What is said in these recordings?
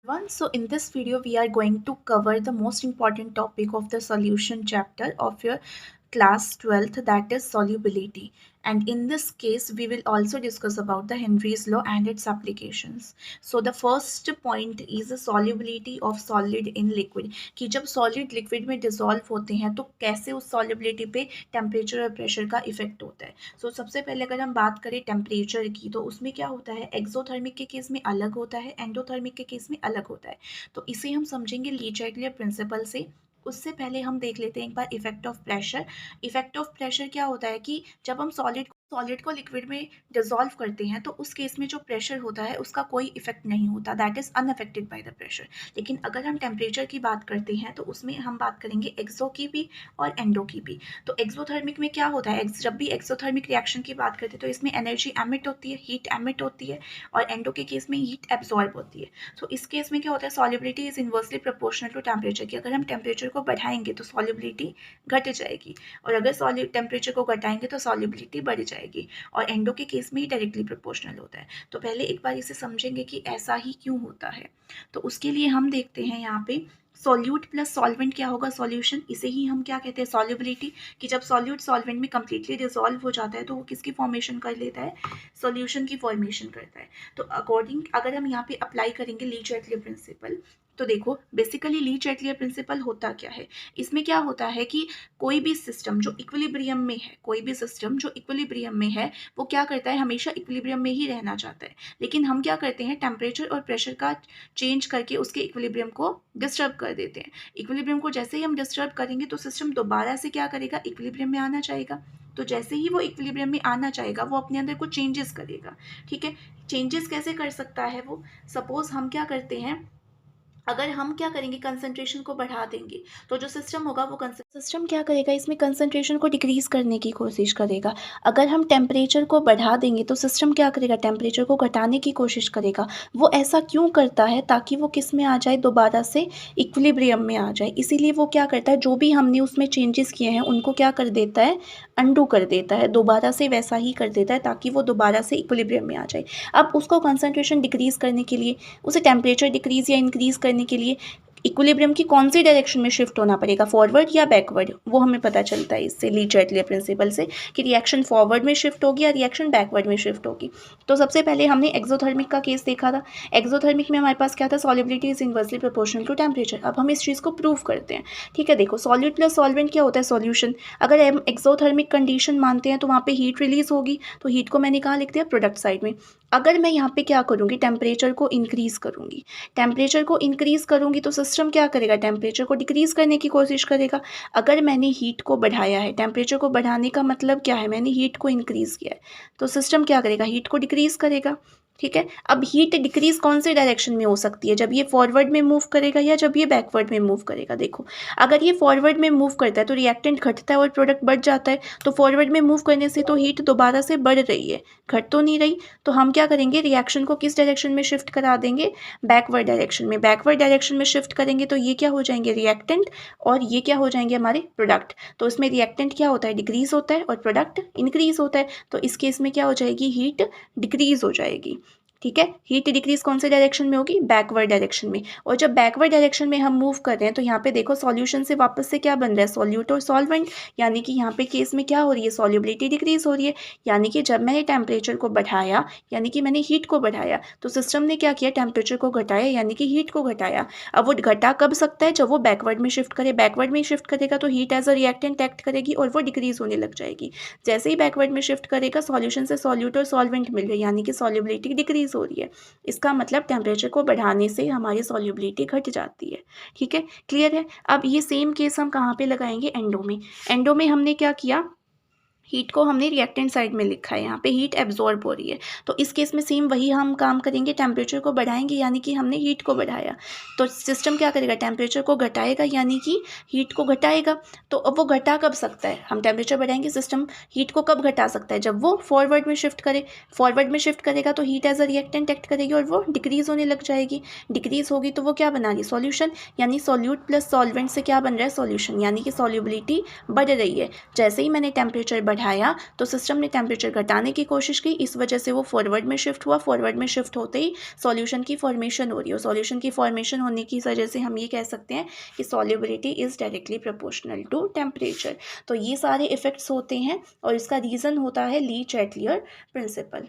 So in this video we are going to cover the most important topic of the solution chapter of your class 12th, that is solubility, and in this case we will also discuss about the Henry's law and its applications. So the first point is the solubility of solid in liquid, कि जब solid liquid में dissolve होते हैं तो कैसे उस solubility पे temperature और pressure का effect होता है. So सबसे पहले अगर हम बात करें temperature की, तो उसमें क्या होता है, exothermic के केस में अलग होता है, endothermic के केस में अलग होता है. तो इसे हम समझेंगे लीचैटलियर प्रिंसिपल से. उससे पहले हम देख लेते हैं एक बार effect of pressure. Effect of pressure क्या होता है कि जब हम सॉलिड को लिक्विड में डिसॉल्व करते हैं तो उस केस में जो प्रेशर होता है उसका कोई इफेक्ट नहीं होता, that is unaffected by the pressure. लेकिन अगर हम टेम्परेचर की बात करते हैं तो उसमें हम बात करेंगे एक्सो की भी और एंडो की भी. तो एक्सोथर्मिक में क्या होता है, जब भी एक्सोथर्मिक रिएक्शन की बात करते हैं तो इसमें एनर्जी एमिट होती है, हीट एमिट होती है, और एंडो के केस में हीट एब्जॉर्ब होती है. तो इस केस में क्या होता है, solubility is inversely proportional to temperature, की अगर हम टेम्परेचर को बढ़ाएंगे तो सॉल्युबिलिटी घट जाएगी, और अगर टेम्परेचर को घटाएंगे तो सॉल्युबिलिटी बढ़ जाएगी, और एंडो के केस में ही डायरेक्टली प्रोपोर्शनल होता है. तो पहले एक बार इसे समझेंगे कि ऐसा ही क्यों होता है. तो उसके लिए हम देखते हैं यहाँ पे सॉल्यूट प्लस सॉल्वेंट क्या होगा, सॉल्यूशन. इसे ही हम क्या कहते हैं, सॉल्युबिलिटी, कि जब सॉल्यूट सॉल्वेंट में कंप्लीटली डिसॉल्व हो जाता है तो वो किसकी फॉर्मेशन कर लेता है, सॉल्यूशन की फॉर्मेशन करता है. तो अकॉर्डिंग अगर हम यहाँ पे अप्लाई करेंगे लीचैटलियर प्रिंसिपल, तो देखो बेसिकली लीचैटलियर प्रिंसिपल होता क्या है. इसमें क्या होता है कि कोई भी सिस्टम जो इक्विलिब्रियम में है, कोई भी सिस्टम जो इक्विलिब्रियम में है वो क्या करता है, हमेशा इक्विलिब्रियम में ही रहना चाहता है. लेकिन हम क्या करते हैं, टेम्परेचर और प्रेशर का चेंज करके उसके इक्विलिब्रियम को डिस्टर्ब कर देते हैं. इक्विलिब्रियम को जैसे ही हम डिस्टर्ब करेंगे तो सिस्टम दोबारा से क्या करेगा, इक्विलिब्रियम में आना चाहेगा. तो जैसे ही वो इक्विलिब्रियम में आना चाहेगा वो अपने अंदर कुछ चेंजेस करेगा. ठीक है, चेंजेस कैसे कर सकता है वो, सपोज हम क्या करते हैं, अगर हम क्या करेंगे, कंसंट्रेशन को बढ़ा देंगे तो जो सिस्टम होगा वो सिस्टम क्या करेगा, इसमें कंसंट्रेशन को डिक्रीज करने की कोशिश करेगा. अगर हम टेम्परेचर को बढ़ा देंगे तो सिस्टम क्या करेगा, टेम्परेचर को घटाने की कोशिश करेगा. वो ऐसा क्यों करता है, ताकि वो किस में आ जाए, दोबारा से इक्विलिब्रियम में आ जाए. इसीलिए वो क्या करता है, जो भी हमने उसमें चेंजेस किए हैं उनको क्या कर देता है, अंडू कर देता है, दोबारा से वैसा ही कर देता है, ताकि वो दोबारा से इक्विलिब्रियम में आ जाए. अब उसको कंसंट्रेशन डिक्रीज करने के लिए, उसे टेम्परेचर डिक्रीज या इंक्रीज करने के लिए इक्विलिब्रियम की कौन सी डायरेक्शन में शिफ्ट होना पड़ेगा, फॉरवर्ड या बैकवर्ड, वो हमें पता चलता है इससे लीचैटलियर प्रिंसिपल से, कि रिएक्शन फॉरवर्ड में शिफ्ट होगी या रिएक्शन बैकवर्ड में शिफ्ट होगी. तो सबसे पहले हमने एक्सोथर्मिक का केस देखा था. एक्सोथर्मिक में हमारे पास क्या था, solubility is inversely proportional to temperature. अब हम इस चीज़ को प्रूव करते हैं. ठीक है, देखो सॉल्यूट प्लस सॉल्वेंट क्या होता है, सॉल्यूशन. अगर हम एक्सोथर्मिक कंडीशन मानते हैं तो वहाँ पे हीट रिलीज होगी, तो हीट को मैंने कहाँ लिख दिया, प्रोडक्ट साइड में. अगर मैं यहाँ पे क्या करूँगी, टेम्परेचर को इंक्रीज़ करूँगी, टेम्परेचर को इंक्रीज़ करूँगी तो सिस्टम क्या करेगा, टेम्परेचर को डिक्रीज़ करने की कोशिश करेगा. अगर मैंने हीट को बढ़ाया है, टेम्परेचर को बढ़ाने का मतलब क्या है, मैंने हीट को इंक्रीज़ किया है, तो सिस्टम क्या करेगा, हीट को डिक्रीज़ करेगा. ठीक है, अब हीट डिक्रीज कौन से डायरेक्शन में हो सकती है, जब ये फॉरवर्ड में मूव करेगा या जब ये बैकवर्ड में मूव करेगा. देखो अगर ये फॉरवर्ड में मूव करता है तो रिएक्टेंट घटता है और प्रोडक्ट बढ़ जाता है. तो फॉरवर्ड में मूव करने से तो हीट दोबारा से बढ़ रही है, घट तो नहीं रही. तो हम क्या करेंगे, रिएक्शन को किस डायरेक्शन में शिफ्ट करा देंगे, बैकवर्ड डायरेक्शन में. बैकवर्ड डायरेक्शन में शिफ्ट करेंगे तो ये क्या हो जाएंगे, रिएक्टेंट, और ये क्या हो जाएंगे, हमारे प्रोडक्ट. तो इसमें रिएक्टेंट क्या होता है, डिक्रीज होता है, और प्रोडक्ट इंक्रीज होता है. तो इस केस में क्या हो जाएगी, हीट डिक्रीज हो जाएगी. ठीक है, हीट डिक्रीज कौन से डायरेक्शन में होगी, बैकवर्ड डायरेक्शन में. और जब बैकवर्ड डायरेक्शन में हम मूव कर रहे हैं तो यहाँ पे देखो सॉल्यूशन से वापस से क्या बन रहा है, सॉल्यूट और सॉल्वेंट. यानी कि यहाँ पे केस में क्या हो रही है, सॉल्युबिलिटी डिक्रीज हो रही है. यानी कि जब मैंने टेम्परेचर को बढ़ाया, यानी कि मैंने हीट को बढ़ाया, तो सिस्टम ने क्या किया, टेम्परेचर को घटाया, यानी कि हीट को घटाया. अब वो घटा कब सकता है, जब वो बैकवर्ड में शिफ्ट करे. बैकवर्ड में शिफ्ट करेगा तो heat as a reactant act करेगी और वो डिक्रीज होने लग जाएगी. जैसे ही बैकवर्ड में शिफ्ट करेगा, सॉल्यूशन से सॉल्यूट और सॉल्वेंट मिल रहे, यानी कि सॉल्युबिलिटी डिक्रीज हो रही है. इसका मतलब टेम्परेचर को बढ़ाने से हमारी सॉल्युबिलिटी घट जाती है. ठीक है, क्लियर है. अब ये सेम केस हम कहाँ पे लगाएंगे, एंडो में. एंडो में हमने क्या किया, हीट को हमने रिएक्टेंट साइड में लिखा है, यहाँ पे हीट एब्जॉर्ब हो रही है. तो इस केस में सेम वही हम काम करेंगे, टेम्परेचर को बढ़ाएंगे, यानी कि हमने हीट को बढ़ाया. तो सिस्टम क्या करेगा, टेम्परेचर को घटाएगा, यानी कि हीट को घटाएगा. तो अब वो घटा कब सकता है, हम टेम्परेचर बढ़ाएंगे, सिस्टम हीट को कब घटा सकता है, जब वो फॉरवर्ड में शिफ्ट करे. फॉरवर्ड में शिफ्ट करेगा तो heat as a reactant act करेगी और वो डिक्रीज होने लग जाएगी. डिक्रीज होगी तो वो क्या बना रही, सॉल्यूशन. यानी सॉल्यूट प्लस सॉल्वेंट से क्या बन रहा है, सॉल्यूशन. यानी कि सॉल्युबिलिटी बढ़ रही है. जैसे ही मैंने टेम्परेचर बढ़ाया तो सिस्टम ने टेम्परेचर घटाने की कोशिश की, इस वजह से वो फॉरवर्ड में शिफ्ट हुआ। फॉरवर्ड में शिफ्ट होते ही सॉल्यूशन की फॉर्मेशन हो रही है। सॉल्यूशन की फॉर्मेशन होने की वजह से हम ये कह सकते हैं कि solubility is directly proportional to temperature. तो ये सारे इफेक्ट्स होते हैं और इसका रीज़न होता है ली चैटलियर प्रिंसिपल।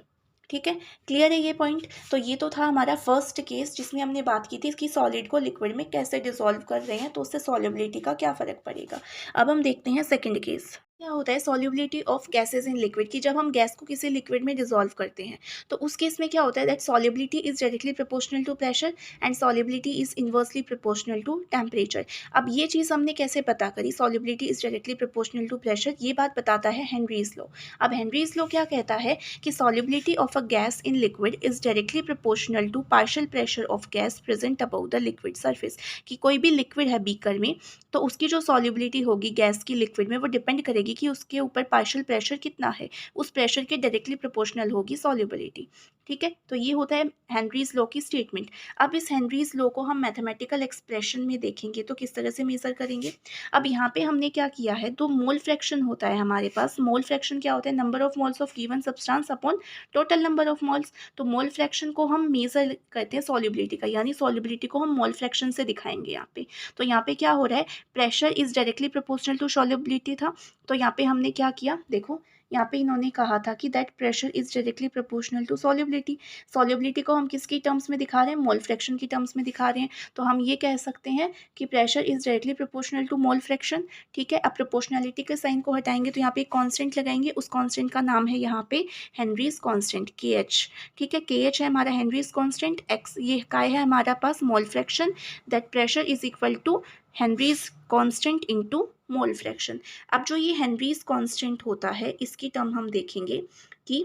ठीक है, क्लियर है ये पॉइंट। तो ये तो था हमारा फर्स्ट केस जिसमें हमने बात की थी कि सॉलिड को लिक्विड में कैसे डिसॉल्व कर रहे हैं तो उससे सॉल्युबिलिटी का क्या फ़र्क पड़ेगा। अब हम देखते हैं सेकंड केस। क्या होता है solubility of gases in liquid की जब हम गैस को किसी लिक्विड में डिसॉल्व करते हैं तो उस केस में क्या होता है that solubility is directly proportional to pressure and solubility is inversely proportional to temperature. अब ये चीज़ हमने कैसे पता करी solubility is directly proportional to pressure, ये बात बताता है हेनरीज लॉ। अब हेनरीज लॉ क्या कहता है कि solubility of a gas in liquid is directly proportional to partial pressure of gas present about the liquid surface. कि कोई भी लिक्विड है बीकर में तो उसकी जो सॉल्युबिलिटी होगी गैस की लिक्विड में वो डिपेंड करेगी कि उसके ऊपर पार्शियल प्रेशर कितना है, उस प्रेशर के डायरेक्टली प्रोपोर्शनल होगी सॉल्युबिलिटी। ठीक है, तो ये होता है हेनरीज लॉ की स्टेटमेंट। अब इस हेनरीज लॉ को हम मैथमेटिकल एक्सप्रेशन में देखेंगे तो किस तरह से मेजर करेंगे। अब यहाँ पे हमने क्या किया है, तो मोल फ्रैक्शन होता है हमारे पास। मोल फ्रैक्शन क्या होता है, number of moles of given substance upon total number of moles. तो मोल फ्रैक्शन को हम मेजर करते हैं सॉल्युबिलिटी का, यानी सॉल्युबिलिटी को हम मोल फ्रैक्शन से दिखाएंगे यहाँ पे। तो यहाँ पे क्या हो रहा है, pressure is directly proportional to solubility था, तो यहाँ पे हमने क्या किया, देखो यहाँ पे इन्होंने कहा था कि that pressure is directly proportional to solubility. Solubility को हम किसकी टर्म्स में दिखा रहे हैं, मोल फ्रैक्शन की टर्म्स में दिखा रहे हैं। तो हम ये कह सकते हैं कि pressure is directly proportional to mole fraction. ठीक है, अब प्रोपोर्शनलिटी के साइन को हटाएंगे तो यहाँ पे एक कांस्टेंट लगाएंगे, उस कांस्टेंट का नाम है यहाँ पे हेनरीज कांस्टेंट KH। ठीक है, KH है हमारा हेनरीज कांस्टेंट, x ये काय है हमारा पास mole fraction, that pressure is equal to Henry's constant into mole fraction. अब जो ये हेनरीज कांस्टेंट होता है इसकी टर्म हम देखेंगे कि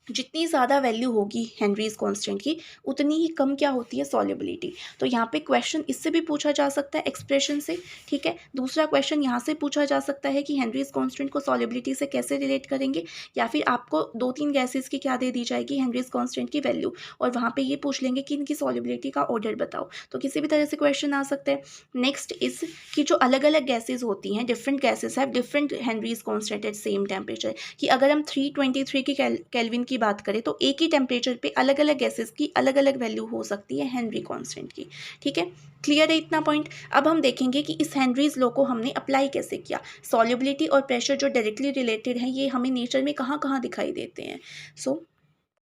जितनी ज़्यादा वैल्यू होगी हेनरीज कांस्टेंट की उतनी ही कम क्या होती है सॉल्युबिलिटी। तो यहाँ पे क्वेश्चन इससे भी पूछा जा सकता है एक्सप्रेशन से। ठीक है, दूसरा क्वेश्चन यहाँ से पूछा जा सकता है कि हेनरीज कांस्टेंट को सॉल्युबिलिटी से कैसे रिलेट करेंगे, या फिर आपको 2-3 गैसेस की क्या दे दी जाएगी हेनरीज कांस्टेंट की वैल्यू और वहाँ पे ये पूछ लेंगे कि इनकी सॉल्युबिलिटी का ऑर्डर बताओ। तो किसी भी तरह से क्वेश्चन आ सकता है। नेक्स्ट इस कि जो अलग अलग गैसेज होती हैं, different gases have different Henrys constant eight same temperature. कि अगर हम 323 की केल्विन की बात करें तो एक ही टेम्परेचर पे अलग अलग गैसेस की अलग अलग वैल्यू हो सकती है हेनरी कांस्टेंट की। ठीक है, क्लियर है इतना पॉइंट। अब हम देखेंगे कि इस हेनरीज लॉ को हमने अप्लाई कैसे किया। सॉल्युबिलिटी और प्रेशर जो डायरेक्टली रिलेटेड है ये हमें नेचर में कहाँ कहाँ दिखाई देते हैं। सो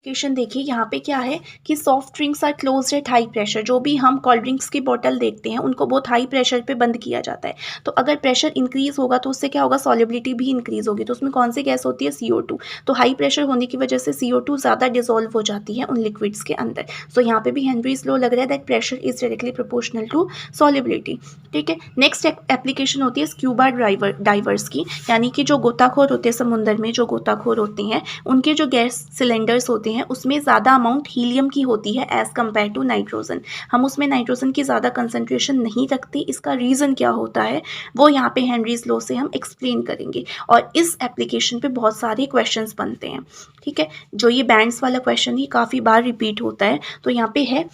क्वेश्चन देखिए यहाँ पे क्या है कि soft drinks are closed at high pressure. जो भी हम कोल्ड ड्रिंक्स की बोतल देखते हैं उनको बहुत हाई प्रेशर पे बंद किया जाता है। तो अगर प्रेशर इंक्रीज होगा तो उससे क्या होगा, सॉल्युबिलिटी भी इंक्रीज होगी। तो उसमें कौन सी गैस होती है, CO2। तो हाई प्रेशर होने की वजह से CO2 ज़्यादा डिजोल्व हो जाती है उन लिक्विड्स के अंदर। सो यहाँ पे भी हेनरीज लॉ लग रहा है that pressure is directly proportional to solubility. ठीक है, नेक्स्ट एप्लीकेशन होती है स्क्यूबा डाइवर्स की, यानी कि जो गोताखोर होते हैं समुद्र में, जो गोताखोर होते हैं उनके जो गैस सिलेंडर्स होते हैं उसमें ज़्यादा अमाउंट हीलियम की होती है एज़ कम्पेयर टू नाइट्रोजन। हम उसमें नाइट्रोजन की ज़्यादा कंसंट्रेशन नहीं रखते। इसका रीज़न क्या होता है वो यहाँ पे हेनरीज लॉ से हम एक्सप्लेन करेंगे और इस एप्लीकेशन पे बहुत सारे क्वेश्चंस बनते हैं। ठीक है, जो ये बैंड्स वाला क्वेश्चन ही काफ़ी बार रिपीट होता है। तो यहाँ पे है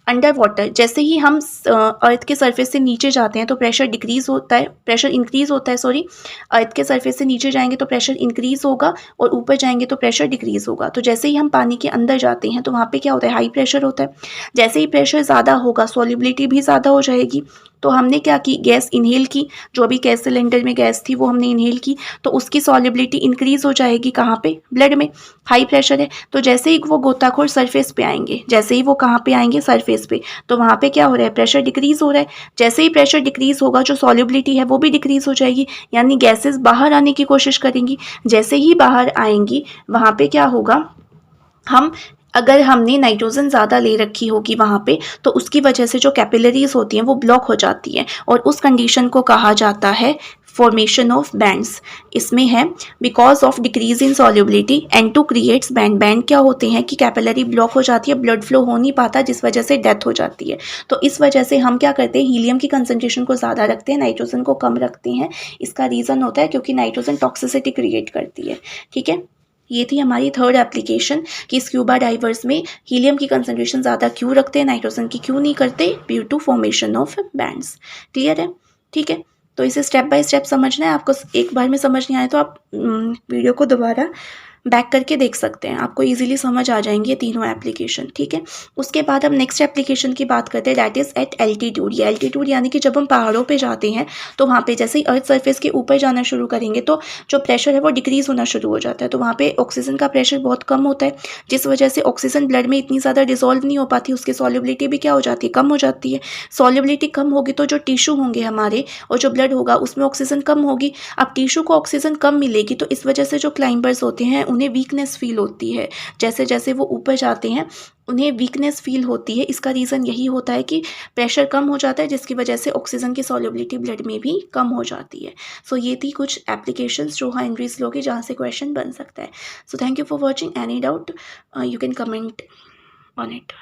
अंडर वाटर, जैसे ही हम अर्थ के सरफेस से नीचे जाते हैं तो प्रेशर डिक्रीज होता है, प्रेशर इंक्रीज होता है, सॉरी। अर्थ के सरफेस से नीचे जाएंगे तो प्रेशर इंक्रीज होगा और ऊपर जाएंगे तो प्रेशर डिक्रीज होगा। तो जैसे ही हम पानी के अंदर जाते हैं तो वहाँ पे क्या होता है, हाई प्रेशर होता है। जैसे ही प्रेशर ज़्यादा होगा सॉल्युबिलिटी भी ज़्यादा हो जाएगी। तो हमने क्या की, गैस इनहेल की, जो भी गैस सिलेंडर में गैस थी वो हमने इनहेल की तो उसकी सॉल्युबिलिटी इंक्रीज हो जाएगी। कहाँ पे, ब्लड में, हाई प्रेशर है। तो जैसे ही वो गोताखोर सरफेस पे आएंगे, जैसे ही वो कहाँ पे आएंगे, सरफेस पे, तो वहाँ पे क्या हो रहा है, प्रेशर डिक्रीज हो रहा है। जैसे ही प्रेशर डिक्रीज होगा जो सॉल्युबिलिटी है वो भी डिक्रीज हो जाएगी, यानी गैसेस बाहर आने की कोशिश करेंगी। जैसे ही बाहर आएंगी वहाँ पे क्या होगा, हम अगर हमने नाइट्रोजन ज़्यादा ले रखी होगी वहाँ पे तो उसकी वजह से जो कैपिलरीज होती हैं वो ब्लॉक हो जाती हैं और उस कंडीशन को कहा जाता है फॉर्मेशन ऑफ बैंड्स। इसमें है because of decrease in solubility N2 creates band. Band क्या होते हैं कि कैपिलरी ब्लॉक हो जाती है, ब्लड फ्लो हो नहीं पाता जिस वजह से डेथ हो जाती है। तो इस वजह से हम क्या करते हैं, हीलियम की कंसंट्रेशन को ज़्यादा रखते हैं, नाइट्रोजन को कम रखते हैं। इसका रीज़न होता है क्योंकि नाइट्रोजन टॉक्सिसिटी क्रिएट करती है। ठीक है, ये थी हमारी थर्ड एप्लीकेशन कि स्क्यूबा डाइवर्स में हीलियम की कंसंट्रेशन ज़्यादा क्यों रखते हैं, नाइट्रोजन की क्यों नहीं करते, due to formation of bends. Clear है, ठीक है। तो इसे स्टेप बाय स्टेप समझना है आपको। एक बार में समझ नहीं आए तो आप वीडियो को दोबारा बैक करके देख सकते हैं, आपको इजीली समझ आ जाएंगे ये तीनों एप्लीकेशन, ठीक है। उसके बाद हम नेक्स्ट एप्लीकेशन की बात करते हैं, दैट इज़ एट एल्टीट्यूड। ये एल्टीट्यूड यानी कि जब हम पहाड़ों पे जाते हैं तो वहाँ पे जैसे ही अर्थ सरफेस के ऊपर जाना शुरू करेंगे तो जो प्रेशर है वो डिक्रीज़ होना शुरू हो जाता है, तो वहाँ पे ऑक्सीजन का प्रेशर बहुत कम होता है, जिस वजह से ऑक्सीजन ब्लड में इतनी ज़्यादा डिजोल्व नहीं हो पाती, उसकी सॉल्युबिलिटी भी क्या हो जाती है, कम हो जाती है। सॉल्युबिलिटी कम होगी तो जो टिश्यू होंगे हमारे और जो ब्लड होगा उसमें ऑक्सीजन कम होगी। अब टिश्यू को ऑक्सीजन कम मिलेगी तो इस वजह से जो क्लाइंबर्स होते हैं उन्हें वीकनेस फील होती है, जैसे जैसे वो ऊपर जाते हैं उन्हें वीकनेस फील होती है। इसका रीज़न यही होता है कि प्रेशर कम हो जाता है, जिसकी वजह से ऑक्सीजन की सॉल्युबिलिटी ब्लड में भी कम हो जाती है। सो ये थी कुछ एप्लीकेशंस जो हेनरीज लॉ के जहाँ से क्वेश्चन बन सकता है। So thank you for watching. Any doubt you can comment on it.